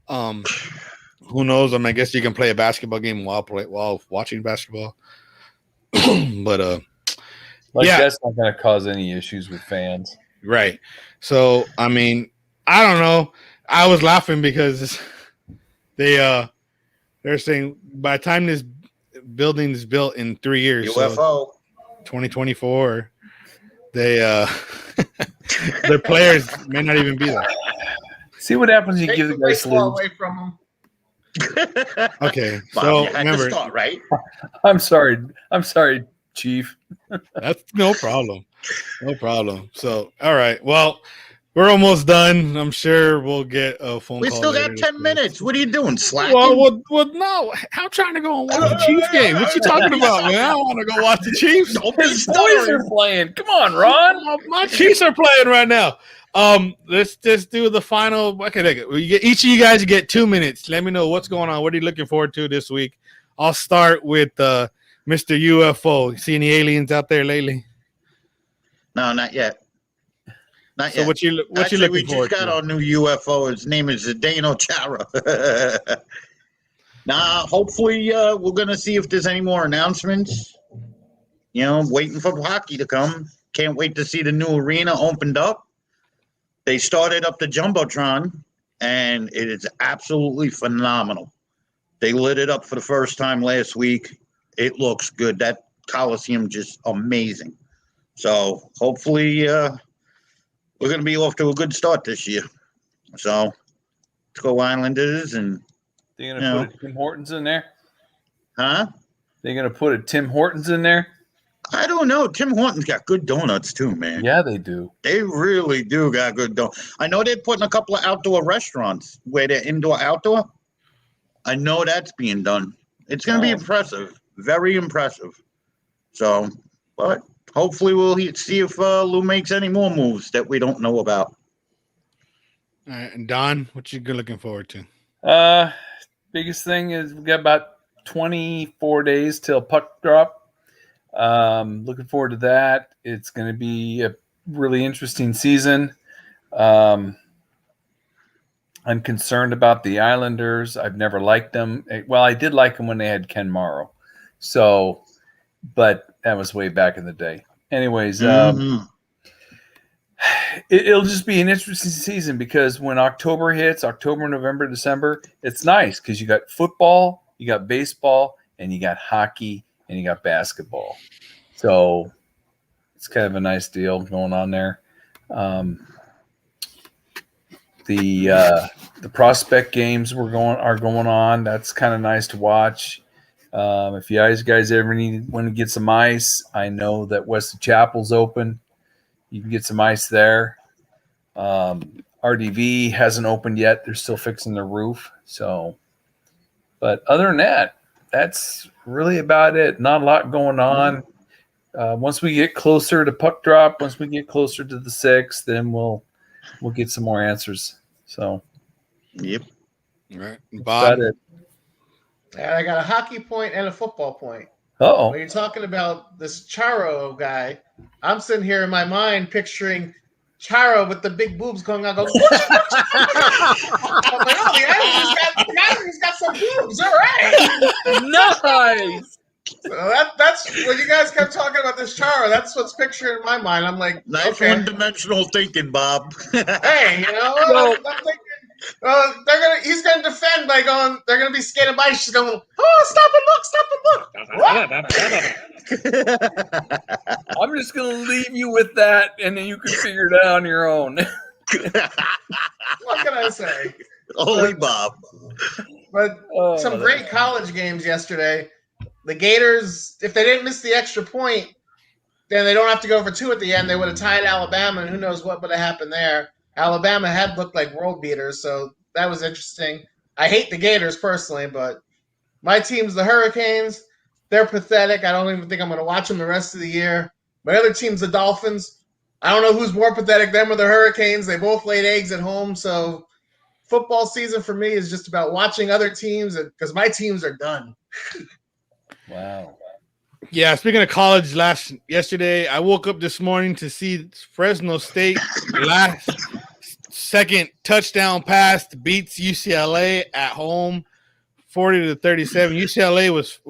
Who knows? I guess you can play a basketball game while watching basketball. But that's not going to cause any issues with fans, right? So I mean, I don't know. I was laughing because they're saying by the time this building is built in 3 years, UFO, so 2024, they their players may not even be there. See what happens when you Take give the the guy baseball sleeves. away from them. Okay, Bob, so you had remember, to start, right? I'm sorry, Chief. that's no problem. No problem. So, all right. Well, we're almost done. I'm sure we'll get a phone We call. still later got 10 this minutes. What are you doing? Slacking? Well, no. I'm trying to go and watch the Chiefs game. What you talking about, man? I want to go watch the Chiefs. His boys are playing. Come on, Ron. My Chiefs are playing right now. Let's just do the final. Okay, each of you guys get 2 minutes. Let me know what's going on. What are you looking forward to this week? I'll start with Mr. UFO. See any aliens out there lately? No, not yet. Not So yet. what you Actually, looking we forward just got to? our new UFO. His name is Zdeno Chara. Now, hopefully, we're going to see if there's any more announcements. You know, waiting for hockey to come. Can't wait to see the new arena opened up. They started up the Jumbotron, and it is absolutely phenomenal. They lit it up for the first time last week. It looks good. That Coliseum just amazing. So hopefully we're going to be off to a good start this year. So let's go Islanders. And They're going to put a Tim Hortons in there? Huh? They're going to put a Tim Hortons in there? I don't know. Tim Hortons got good donuts too, man. Yeah, they do. They really do got good donuts. I know they're putting a couple of outdoor restaurants where they're indoor-outdoor. I know that's being done. It's going to be impressive. Very impressive. So, but hopefully we'll see if Lou makes any more moves that we don't know about. All right, and Don, what you looking forward to? Biggest thing is we got about 24 days till puck drop. Looking forward to that. It's going to be a really interesting season. I'm concerned about the Islanders. I've never liked them. Well, I did like them when they had Ken Morrow. So, but that was way back in the day. Anyways, it'll just be an interesting season because when October hits, October, November, December, it's nice because you got football, you got baseball, and you got hockey, and you got basketball. So it's kind of a nice deal going on there. The prospect games are going on. That's kind of nice to watch. If you guys ever want to get some ice, I know that Wesley Chapel's open. You can get some ice there. RDV hasn't opened yet. They're still fixing their roof. So, but other than that, that's really about it. Not a lot going on. Once we get closer to puck drop, once we get closer to the 6th, then we'll get some more answers. So, yep. All right, Bob. And I got a hockey point and a football point. Uh-oh. When you're talking about this Charo guy, I'm sitting here in my mind picturing Charo with the big boobs going on. I'm like, oh, the Islanders got some boobs. All right. Nice. So that's when you guys kept talking about this Charo. That's what's pictured in my mind. I'm like, nice one-dimensional thinking, Bob. Hey, I'm thinking, he's gonna defend by going. They're gonna be skating by. She's going, stop and look. I'm just gonna leave you with that, and then you can figure it out on your own. What can I say? Holy Bob. But some great college games yesterday. The Gators, if they didn't miss the extra point, then they don't have to go for 2 at the end. They would have tied Alabama, and who knows what would have happened there. Alabama had looked like world beaters, so that was interesting. I hate the Gators personally, but my team's the Hurricanes. They're pathetic. I don't even think I'm going to watch them the rest of the year. My other team's the Dolphins. I don't know who's more pathetic, them or the Hurricanes. They both laid eggs at home, so football season for me is just about watching other teams because my teams are done. Wow. Yeah, speaking of college, yesterday I woke up this morning to see Fresno State last second touchdown pass beats UCLA at home 40-37. UCLA was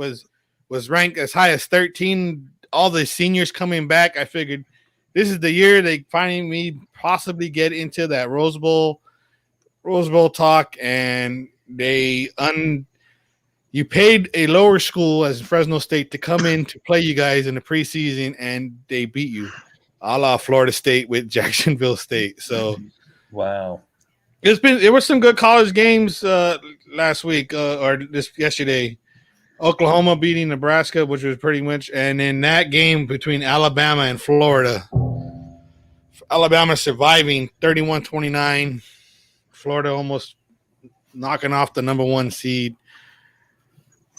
was ranked as high as 13. All the seniors coming back. I figured this is the year they finally possibly get into that Rose Bowl talk, and you paid a lower school as Fresno State to come in to play you guys in the preseason, and they beat you, a la Florida State with Jacksonville State. So, wow, there were some good college games last week or yesterday. Oklahoma beating Nebraska, which was pretty much, and in that game between Alabama and Florida, Alabama surviving 31-29, Florida almost knocking off the number 1 seed.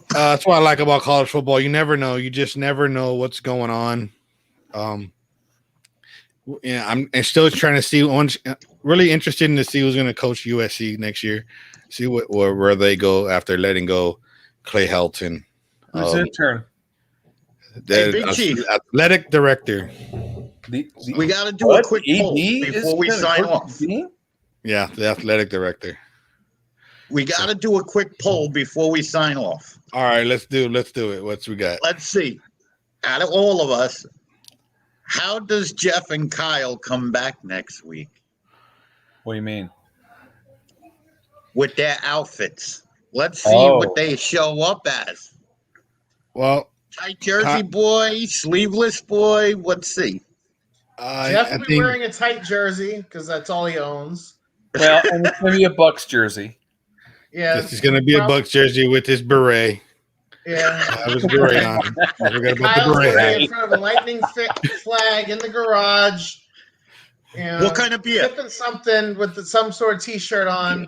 That's what I like about college football. You never know. You just never know what's going on. I'm still trying to see. Really interested in to see who's going to coach USC next year. See where they go after letting go Clay Helton. Who's intern? Big Chief. Athletic director. We got to do a quick poll before we sign off. Yeah, the athletic director. We got to do a quick poll before we sign off. All right, let's do it. What's we got? Let's see. Out of all of us, how does Jeff and Kyle come back next week? What do you mean? With their outfits. Let's see what they show up as. Well, tight jersey boy, sleeveless boy. Let's see. Jeff will be wearing a tight jersey because that's all he owns. Well, and it's going to be a Bucks jersey. Yeah, this is going to be a Bucks jersey with his beret. Yeah, I was beret on. I forgot about the beret. In front of a lightning flag in the garage. What kind of beer? Sipping something with some sort of T-shirt on.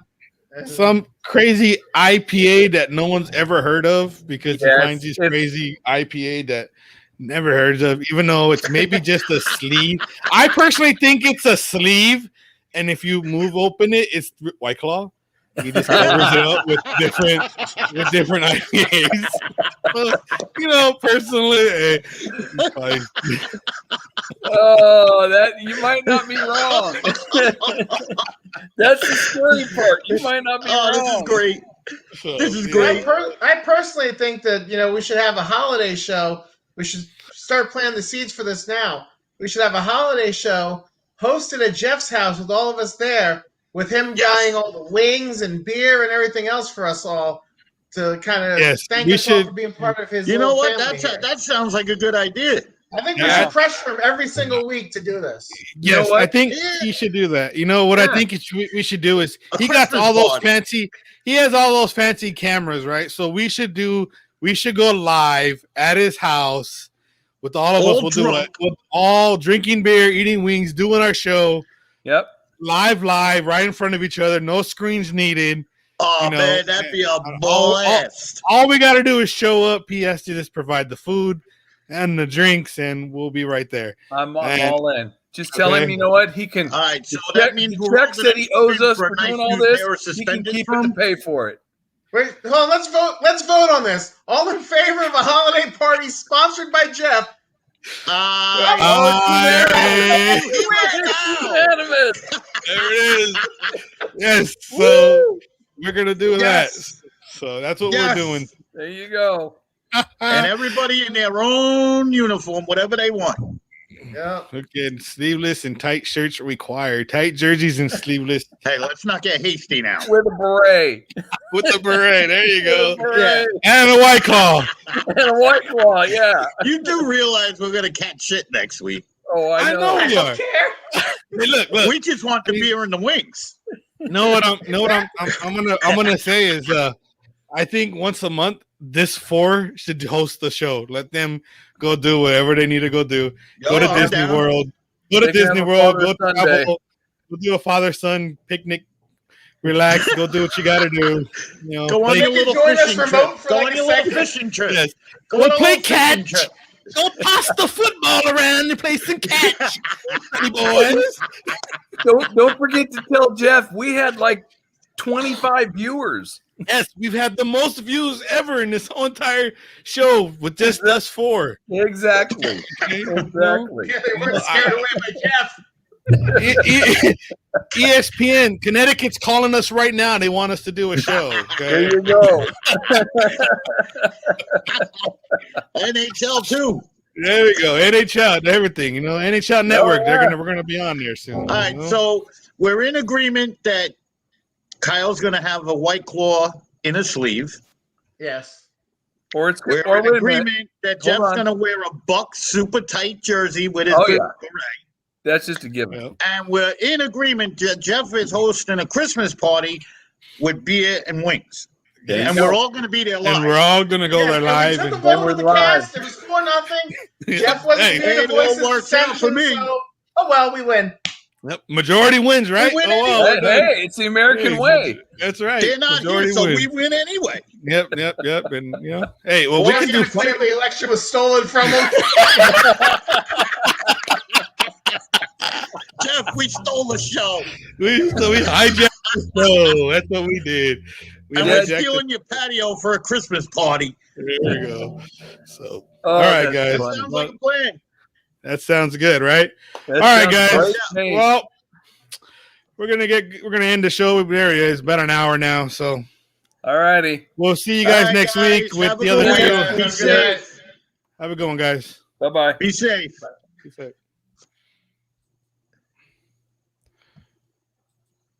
Some crazy IPA that no one's ever heard of because he finds these crazy IPA that never heard of, even though it's maybe just a sleeve. I personally think it's a sleeve, and if you open it, it's White Claw. He just covers it up with different IPAs. Well, personally, that you might not be wrong. That's the scary part. You might not be wrong. This is great. This is great. I personally think that we should have a holiday show. We should start planting the seeds for this now. We should have a holiday show hosted at Jeff's house with all of us there, with him buying all the wings and beer and everything else for us all to kind of thank us all for being part of his. You know what? That sounds like a good idea. I think we should pressure him every single week to do this. Yes, I think he should do that. You know what I think we should do is he has all those fancy cameras, right? So we should go live at his house with all of us. We'll do it with all drinking beer, eating wings, doing our show. Yep. Live, right in front of each other. No screens needed. Oh, man, that'd be a blast. All we got to do is show up. P.S. to just provide the food and the drinks, and we'll be right there. I'm all in. Just tell him, you know what? He can. All right, so that means the checks that he owes us for doing all this, he can keep it to pay for it. Wait, hold on. Let's vote. Let's vote on this. All in favor of a holiday party sponsored by Jeff? Unanimous. There it is. Yes. So we're gonna do that. So that's what we're doing. There you go. And everybody in their own uniform, whatever they want. Yeah. Okay, sleeveless and tight shirts required. Tight jerseys and sleeveless. Hey, let's not get hasty now. With a beret. There you go. Yeah. And a White Claw. Yeah. You do realize we're gonna catch shit next week. Oh, I know. I don't care. Hey, look. We just want the beer and the wings. I'm gonna say is I think once a month this 4 should host the show. Let them go do whatever they need to go do. Go to Disney World. Go to Disney World. Go travel. Go do a father-son picnic. Relax. Go do what you got to do. Go on your little fishing trip. Go on your little fishing trip. Yes. Go play catch. Go toss the football around and play some catch. Boys. Don't forget to tell Jeff we had like 25 viewers. Yes, we've had the most views ever in this whole entire show with just us 4. Exactly. Yeah, they weren't scared away by Jeff. ESPN, Connecticut's calling us right now. They want us to do a show. Okay? There you go. NHL too. There we go. NHL and everything. You know, NHL Network. Yeah. We're gonna be on there soon. All right, so we're in agreement that Kyle's gonna have a White Claw in a sleeve. Yes. We're in agreement that Jeff's gonna wear a Buck super tight jersey with his beret. That's just a given. Yep. And we're in agreement that Jeff is hosting a Christmas party with beer and wings. And we're all going to be there live. And we're all going to go there live. We took the vote with the cast. It was 4-0. Jeff wasn't here to voice his dissension, for me. So, oh, well, we win. Yep. Majority wins, right? We win anyway. Hey, it's the American way. That's right. They're not Majority here, so wins. we win anyway. Yep. And, you know, hey, well, we can do the election was stolen from him. Jeff, we stole the show. We hijacked the show. That's what we did. We're stealing your patio for a Christmas party. There we go. So, all right, guys. That sounds like a plan. That sounds good, right? All right, guys. Well, we're gonna end the show. There he is. About an hour now. So, all righty. We'll see you guys next week with the other show. Be safe. Have a good one, guys. Bye-bye. Be safe. Be safe.